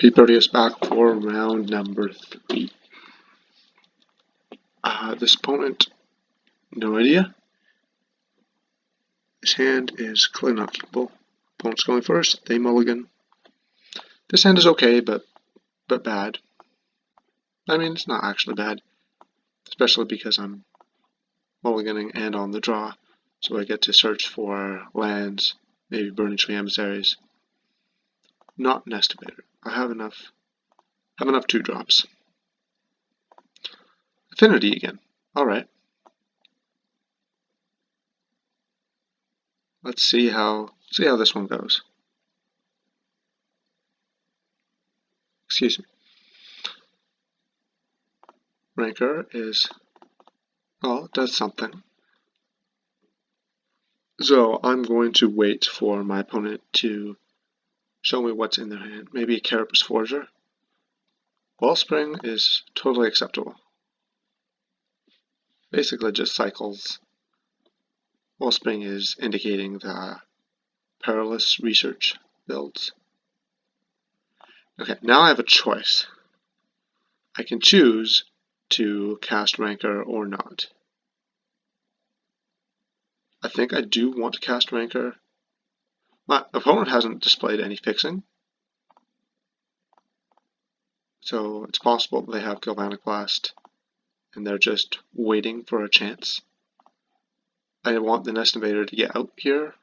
pproteus back for round number 3. This opponent, no idea. This hand is clearly not keepable. Opponent's going first, they mulligan. This hand is okay, but bad. I mean, it's not actually bad, especially because I'm mulliganing and on the draw, so I get to search for lands, maybe Burning Tree Emissaries. Not Nest Invader. I have enough 2-drops. Affinity again. Alright. Let's see how this one goes. Excuse me. Rancor is, well, it does something. So I'm going to wait for my opponent to show me what's in their hand. Maybe a Carapace Forger. Wellspring is totally acceptable. Basically just cycles. Wellspring is indicating the perilous research builds. Okay, now I have a choice. I can choose to cast Rancor or not. I think I do want to cast Rancor. My opponent hasn't displayed any fixing, so it's possible they have Galvanic Blast and they're just waiting for a chance. I want the Nest Invader to get out here.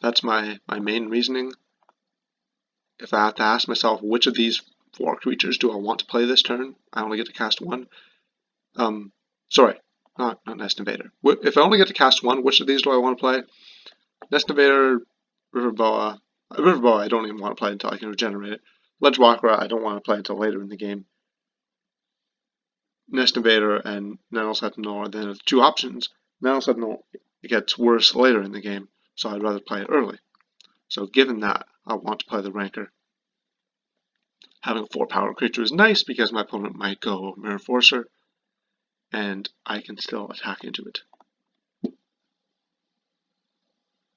That's my main reasoning. If I have to ask myself which of these 4 creatures do I want to play this turn, I only get to cast 1. Sorry, not Nest Invader. If I only get to cast 1, which of these do I want to play? Nest Invader, River Boa. River Boa I don't even want to play until I can regenerate it. Ledgewalker I don't want to play until later in the game. Nest Invader and Nano Sentinel are then the 2 options. Nano Sentinel gets worse later in the game, so I'd rather play it early. So given that, I want to play the Rancor. Having a 4-power creature is nice because my opponent might go Mirror Forcer, and I can still attack into it.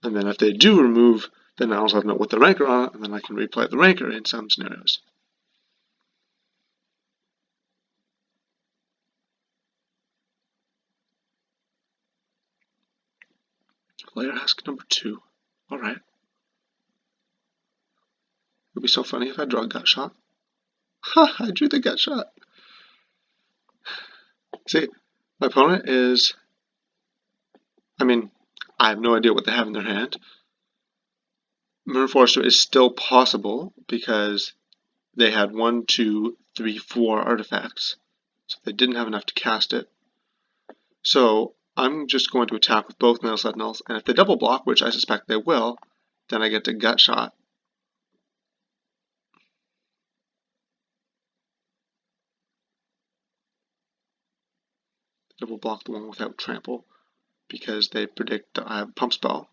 And then if they do remove, then I also know with the Rancor on it, and then I can replay the Rancor in some scenarios. Player Ask number 2. Alright. It would be so funny if I draw a Gut Shot. Ha! I drew the Gut Shot! See, my opponent is... I mean, I have no idea what they have in their hand. Mirror Forcer is still possible because they had 1, 2, 3, 4 artifacts. So they didn't have enough to cast it. So I'm just going to attack with both Nano Sentinels, and if they double block, which I suspect they will, then I get to Gut Shot. Double block the one without trample because they predict I have Pump Spell.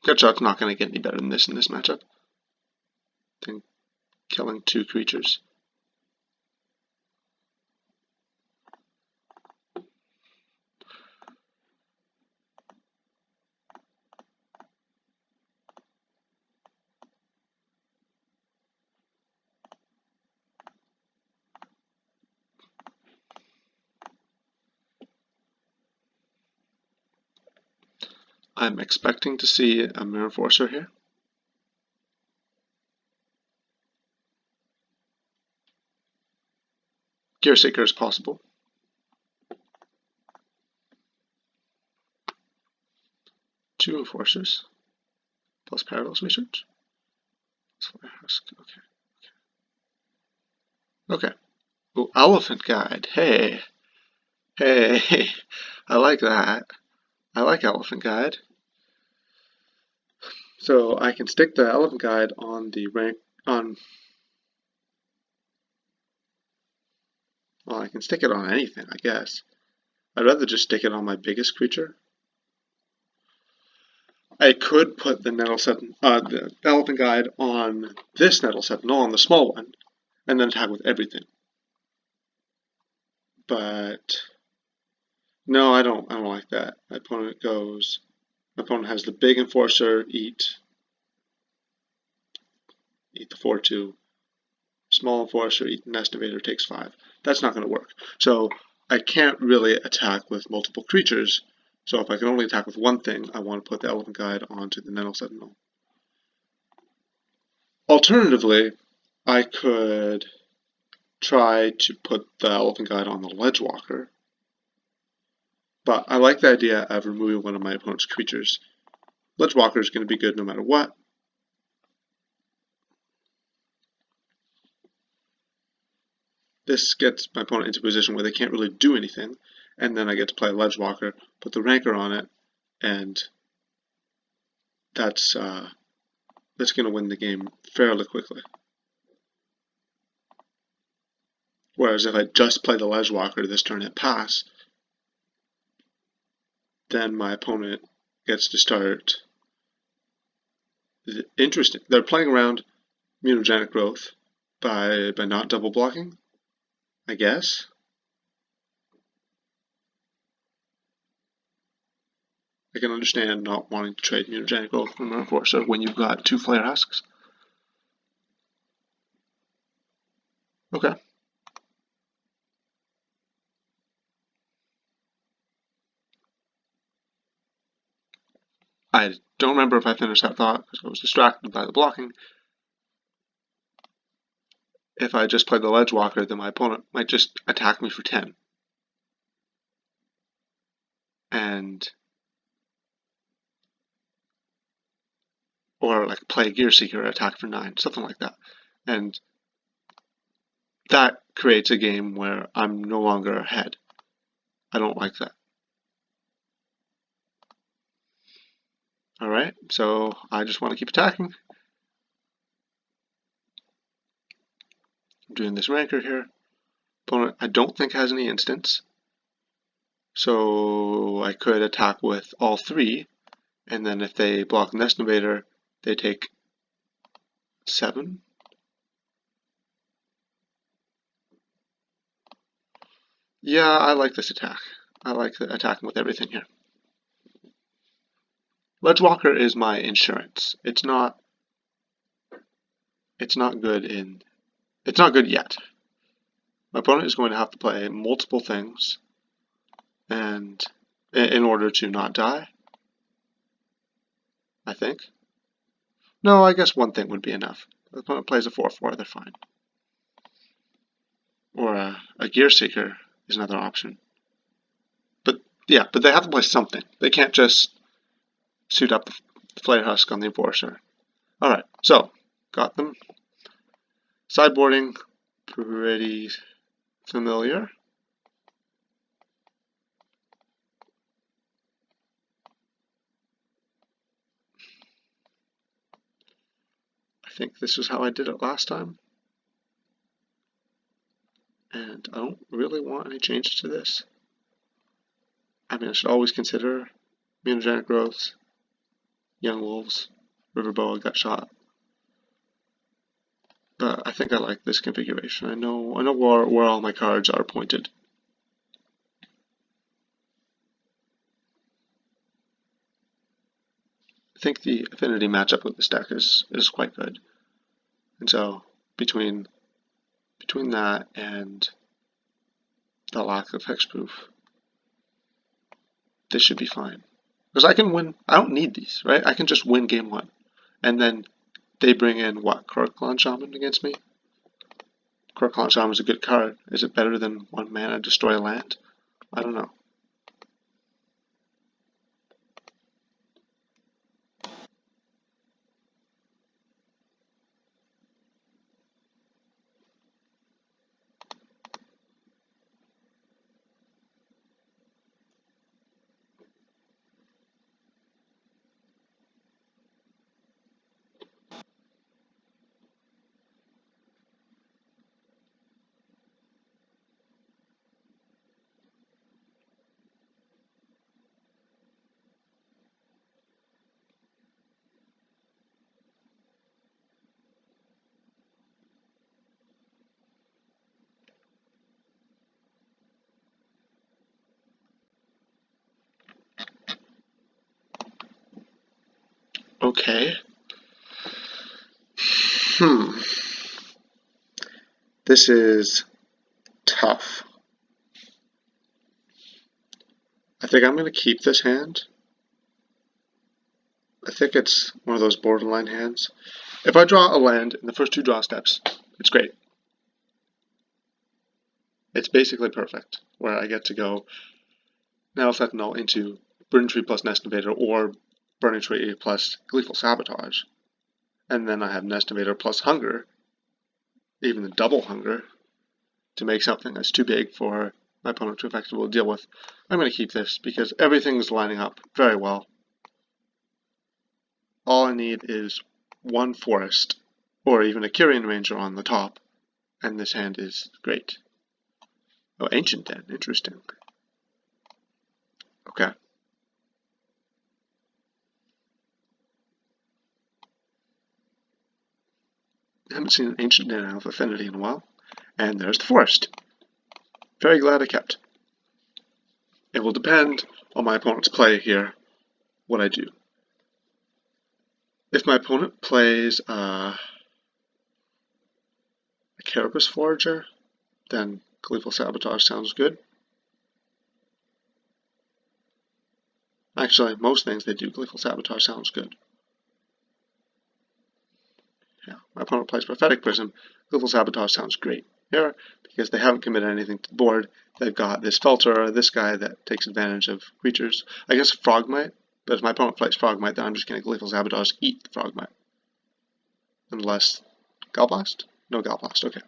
Gut Shot's not going to get any better than this in this matchup. Than killing 2 creatures. I'm expecting to see a Mirror Forcer here. Gear Seeker is possible. Two Enforcers plus Perilous Research. Okay. Oh, Elephant Guide. Hey. Hey. I like that. I like Elephant Guide. So I can stick the Elephant Guide on the rank well, I can stick it on anything, I guess. I'd rather just stick it on my biggest creature. I could put the the Elephant Guide on this Nettle Sentinel, on the small one, and then attack with everything. But No, I don't like that. My opponent has the big enforcer eat the 4/2. Small enforcer eat nest invader takes 5. That's not going to work. So I can't really attack with multiple creatures. So if I can only attack with one thing, I want to put the Elephant Guide onto the Nano Sentinel. Alternatively, I could try to put the Elephant Guide on the Ledgewalker, but I like the idea of removing one of my opponent's creatures. Ledgewalker is going to be good no matter what. This gets my opponent into a position where they can't really do anything, and then I get to play Ledgewalker, put the Rancor on it, and that's going to win the game fairly quickly. Whereas if I just play the Ledgewalker this turn and pass, then my opponent gets to start. Interesting. They're playing around mutagenic growth by not double blocking, I guess. I can understand not wanting to trade mutagenic growth from an enforcer when you've got 2 flare husks. Okay. I don't remember if I finished that thought because I was distracted by the blocking. If I just play the Ledgewalker, then my opponent might just attack me for 10. And or like play Gear Seeker or attack for 9, something like that. And that creates a game where I'm no longer ahead. I don't like that. Alright, so I just want to keep attacking. I'm doing this Rancor here. Opponent I don't think has any instants. So I could attack with all 3, and then if they block Nest Invader, they take 7. Yeah, I like this attack. I like attacking with everything here. Ledgewalker is my insurance. It's not good yet. My opponent is going to have to play multiple things and in order to not die, I think. No, I guess one thing would be enough. If the opponent plays a 4/4, they're fine. Or a Gear Seeker is another option. But yeah, but they have to play something. They can't just suit up the Flare Husk on the Enforcer. Alright, so, got them. Sideboarding, pretty familiar. I think this is how I did it last time. And I don't really want any changes to this. I mean, I should always consider mutagenic growths, young wolves, Riverboa got shot. But I think I like this configuration. I know where all my cards are pointed. I think the Affinity matchup with this deck is quite good. And so between that and the lack of hexproof, this should be fine. Because I can win. I don't need these, right? I can just win game 1. And then they bring in what? Korklon Shaman against me? Korklon Shaman is a good card. Is it better than 1 mana destroy land? I don't know. Okay. This is tough. I think I'm going to keep this hand. I think it's one of those borderline hands. If I draw a land in the first 2 draw steps, it's great. It's basically perfect, where I get to go Nettle Sentinel into Burning Tree plus Nest Invader, or Burning Tree plus Gleeful Sabotage. And then I have Nest Invader plus Hunger, even the double Hunger, to make something that's too big for my opponent to effectively deal with. I'm going to keep this because everything's lining up very well. All I need is 1 forest, or even a Kyrian Ranger on the top, and this hand is great. Oh, Ancient Den, interesting. Okay. I haven't seen an Ancient Den out of Affinity in a while. And there's the forest. Very glad I kept. It will depend on my opponent's play here, what I do. If my opponent plays a Carapace Forager, then Gleeful Sabotage sounds good. Actually, most things they do, Gleeful Sabotage sounds good. Yeah, my opponent plays Prophetic Prism, Gleeful Sabotage sounds great here, because they haven't committed anything to the board. They've got this Felter, this guy that takes advantage of creatures. I guess Frogmite, but if my opponent plays Frogmite, then I'm just going to Gleeful Sabotage, eat the Frogmite. Unless Galblast? No Galblast, okay.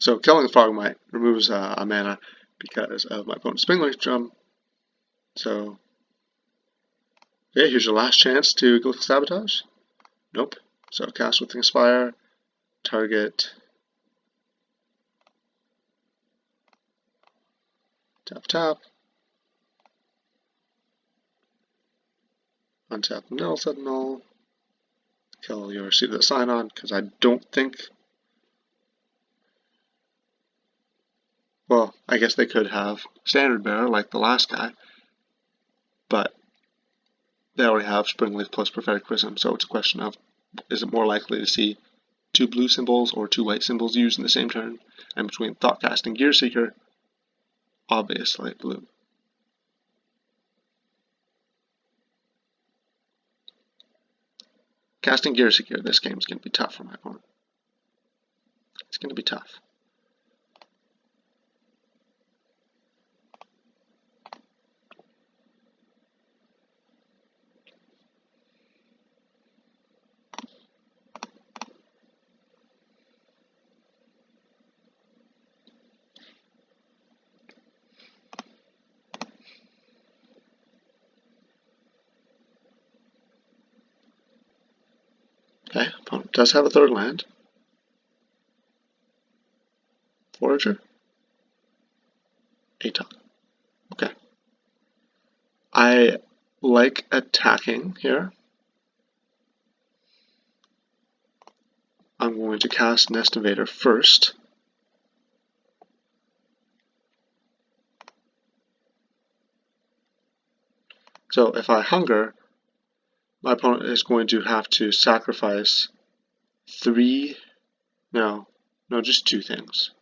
So killing the Frogmite removes a mana because of my opponent's Springleaf Drum. So, okay, here's your last chance to Gleeful Sabotage. Nope. So cast with Inspire, target, tap tap, untap Nettle Sentinel, kill your Seat of the Sign-On, because I don't think, well, I guess they could have Standard Bearer like the last guy, but they already have Springleaf plus Prophetic Prism, so it's a question of, is it more likely to see 2 blue symbols or 2 white symbols used in the same turn? And between Thoughtcast and Gearseeker, obviously blue. Casting Gearseeker, this game is going to be tough for my opponent. It's going to be tough. Okay, opponent does have a 3rd land. Forager. Atoll. Okay. I like attacking here. I'm going to cast Nest Invader first. So if I hunger, my opponent is going to have to sacrifice 3, no, just 2 things.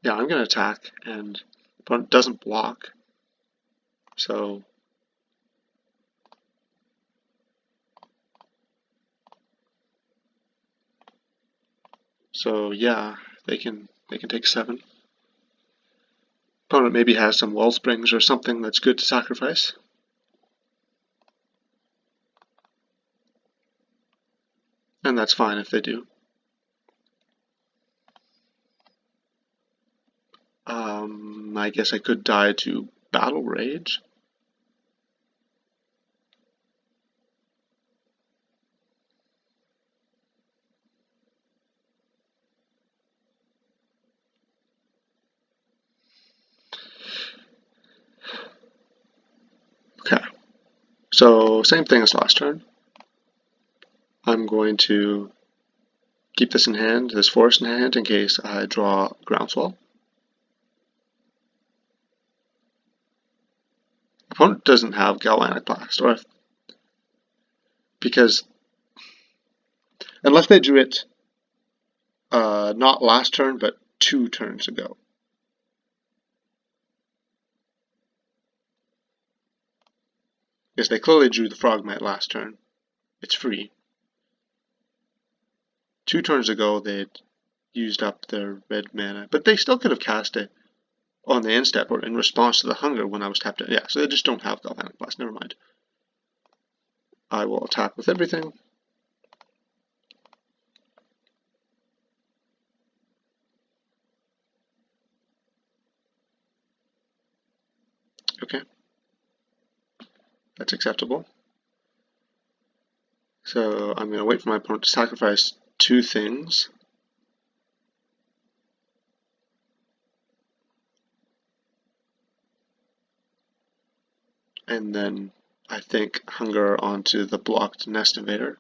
Yeah, I'm going to attack, and the opponent doesn't block, so yeah, they can take 7. Opponent maybe has some Wellsprings or something that's good to sacrifice. And that's fine if they do. I guess I could die to Battle Rage. So same thing as last turn. I'm going to keep this in hand, this forest in hand, in case I draw Groundswell. Opponent doesn't have Galvanic Blast, or because unless they drew it not last turn, but 2 turns ago. Because they clearly drew the Frogmite last turn. It's free. 2 turns ago, they'd used up their red mana, but they still could have cast it on the end step or in response to the hunger when I was tapped in. Yeah, so they just don't have Galvanic Blast. Never mind. I will attack with everything. Okay. That's acceptable. So I'm going to wait for my opponent to sacrifice 2 things. And then I think hunger onto the blocked Nest Invader.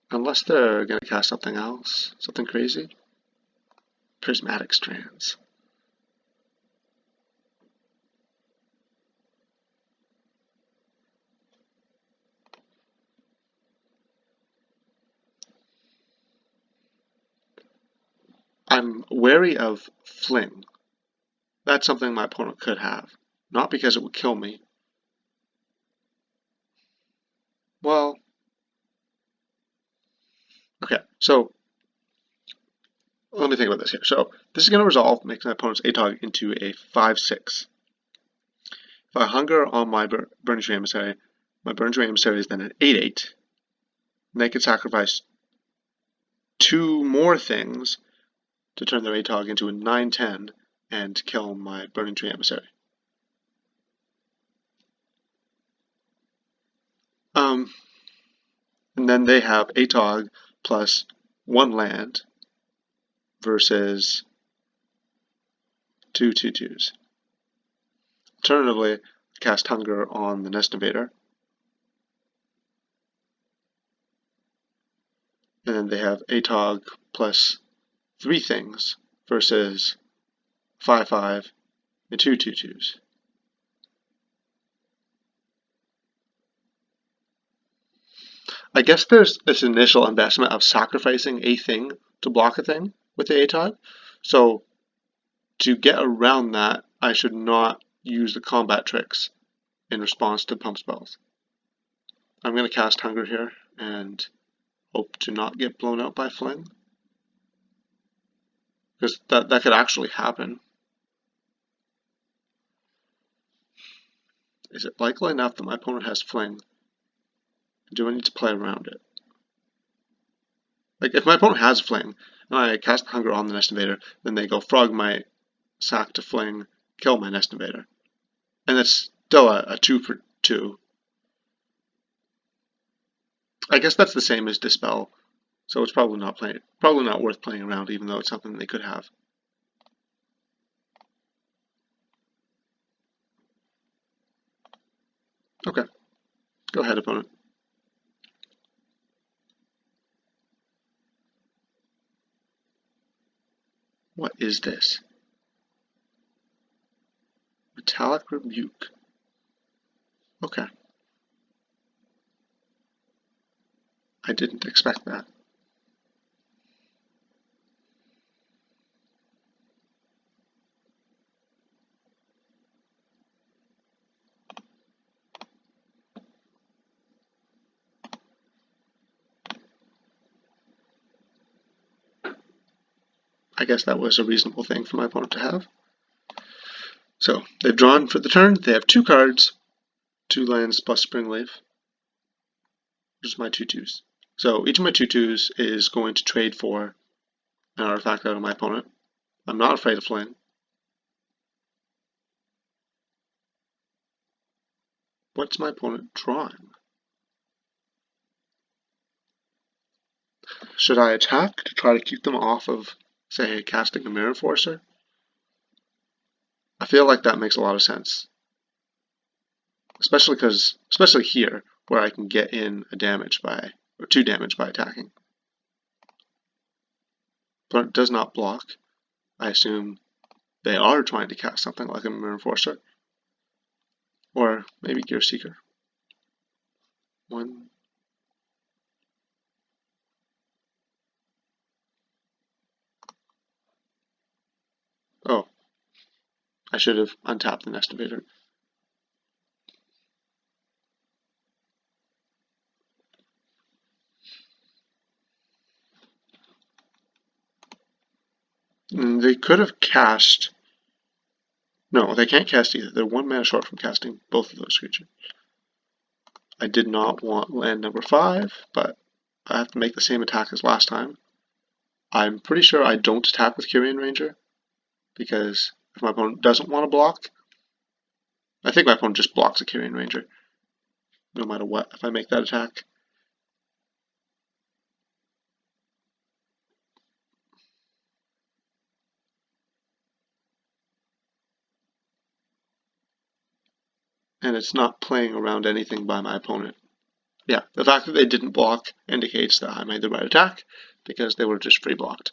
Unless they're going to cast something else, something crazy. Prismatic Strands. I'm wary of Fling. That's something my opponent could have. Not because it would kill me. Well, okay, so let me think about this here. So this is going to resolve, make my opponent's ATOG into a 5/6. If I hunger on my Burning Tree Emissary, my Burning Tree Emissary is then an 8/8. And they could sacrifice 2 more things to turn their ATOG into a 9/10 and kill my Burning Tree Emissary. And then they have ATOG plus 1 land versus 2 2/2s. Alternatively, cast Hunger on the Nest Invader. And then they have ATOG plus 3 things versus 5/5 and 2 2/2s. I guess there's this initial investment of sacrificing a thing to block a thing with the ATOG. So to get around that, I should not use the combat tricks in response to pump spells. I'm going to cast Hunger here and hope to not get blown out by Fling. Because that could actually happen. Is it likely enough that my opponent has Fling? Do I need to play around it? Like, if my opponent has Fling, and I cast Hunger on the Nest Invader, then they go Frogmite, sack to Fling, kill my Nest Invader. And it's still a 2/2. I guess that's the same as Dispel, so it's probably not worth playing around, even though it's something they could have. Okay, go ahead, opponent. What is this? Metallic Rebuke. Okay. I didn't expect that. I guess that was a reasonable thing for my opponent to have. So, they've drawn for the turn. They have 2 cards, 2 lands plus Springleaf, which is my 2/2s. So each of my 2/2s is going to trade for an artifact out of my opponent. I'm not afraid of Fling. What's my opponent drawing? Should I attack to try to keep them off of, say, casting a Mirror Forcer? I feel like that makes a lot of sense. especially here where I can get in a damage by, or 2 damage by attacking. But it does not block. I assume they are trying to cast something like a Mirror Enforcer. Or maybe Gear Seeker. 1. Oh, I should have untapped the Nest Invader. And they could have cast. No, they can't cast either. They're 1 mana short from casting both of those creatures. I did not want land number 5, but I have to make the same attack as last time. I'm pretty sure I don't attack with Kyrian Ranger, because if my opponent doesn't want to block, I think my opponent just blocks a Kyrian Ranger, no matter what, if I make that attack. And it's not playing around anything by my opponent. Yeah, the fact that they didn't block indicates that I made the right attack, because they were just free blocked.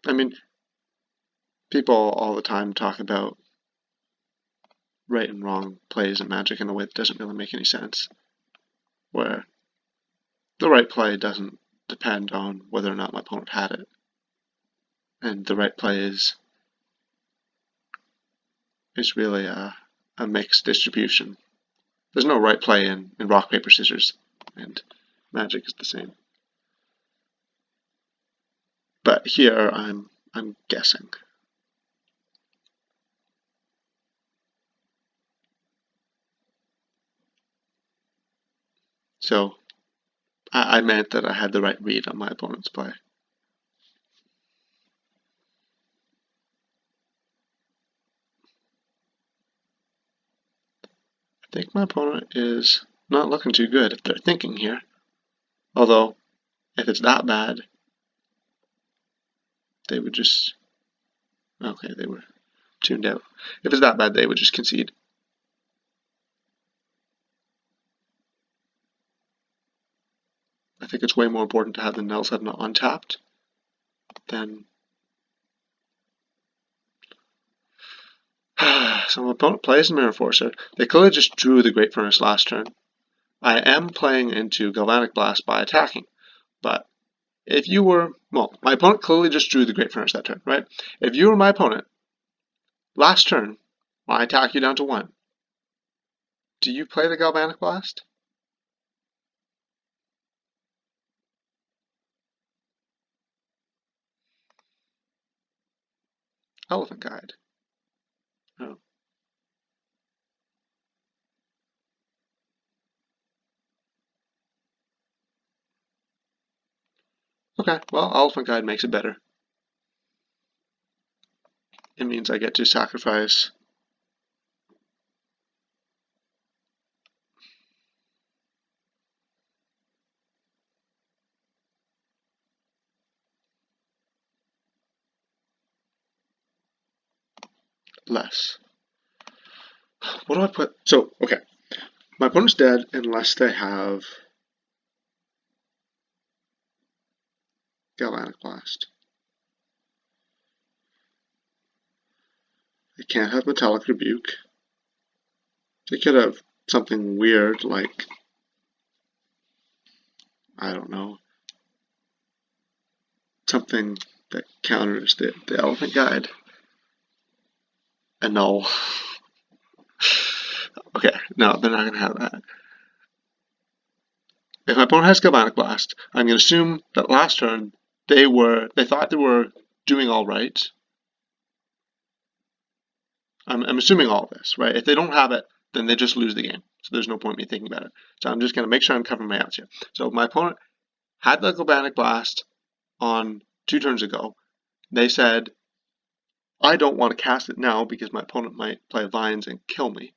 I mean, people all the time talk about right and wrong plays in Magic in a way that doesn't really make any sense, where the right play doesn't depend on whether or not my opponent had it, and the right play is really a mixed distribution. There's no right play in rock, paper, scissors, and Magic is the same. But here I'm guessing. So I meant that I had the right read on my opponent's play. I think my opponent is not looking too good if they're thinking here. Although, if it's that bad, they would just... Okay, they were tuned out. If it's that bad, they would just concede. I think it's way more important to have the Nels Head untapped than... So my opponent plays Mirror Enforcer. They clearly just drew the Great Furnace last turn. I am playing into Galvanic Blast by attacking, but if you were... Well, my opponent clearly just drew the Great Furnace that turn, right? If you were my opponent, last turn, when I attack you down to 1, do you play the Galvanic Blast? Elephant Guide. Oh. Okay, well, Elephant Guide makes it better. It means I get to sacrifice less. What do I put? So, okay. My opponent's dead unless they have Galvanic Blast. They can't have Metallic Rebuke. They could have something weird like, I don't know, something that counters the Elephant Guide. Annul. Okay, no, they're not going to have that. If my opponent has Galvanic Blast, I'm going to assume that last turn they thought they were doing all right. I'm assuming all this, right? If they don't have it, then they just lose the game. So there's no point in me thinking about it. So I'm just going to make sure I'm covering my outs here. So my opponent had the Galvanic Blast on 2 turns ago. They said, I don't want to cast it now because my opponent might play Vines and kill me.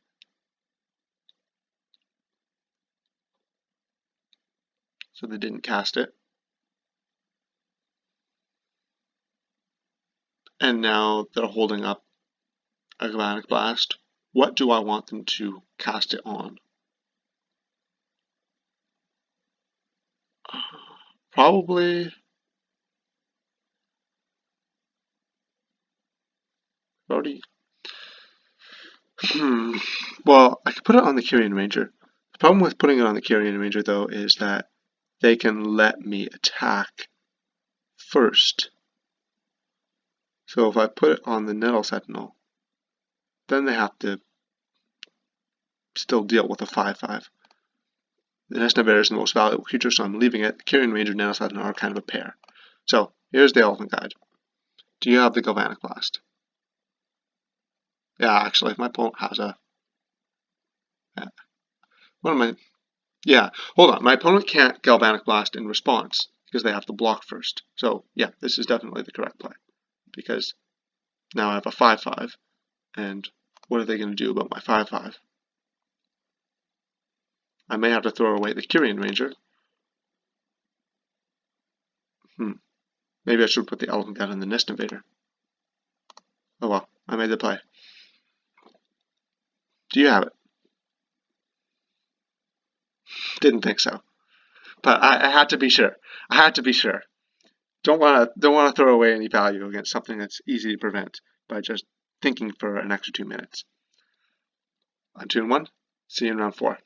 So they didn't cast it. And now they're holding up a galvanic blast, what do I want them to cast it on? Probably already. Well, I could put it on the Kyrian Ranger. The problem with putting it on the Kyrian Ranger, though, is that they can let me attack first. So if I put it on the Nettle Sentinel, then they have to still deal with a 5/5. The Nest Invader is the most valuable creature, so I'm leaving it. The Kyrian Ranger and Nettle Sentinel are kind of a pair. So here's the Elephant Guide. Do you have the Galvanic Blast? Yeah, actually, my opponent has a... What am I... Yeah, hold on. My opponent can't Galvanic Blast in response because they have to block first. So yeah, this is definitely the correct play because now I have a 5/5, and what are they going to do about my 5/5? I may have to throw away the Kyrian Ranger. Maybe I should put the Elephant Guide in the Nest Invader. Oh well, I made the play. Do you have it? Didn't think so, but I had to be sure. I had to be sure. Don't want to throw away any value against something that's easy to prevent by just thinking for an extra 2 minutes. On tune 1, see you in round 4.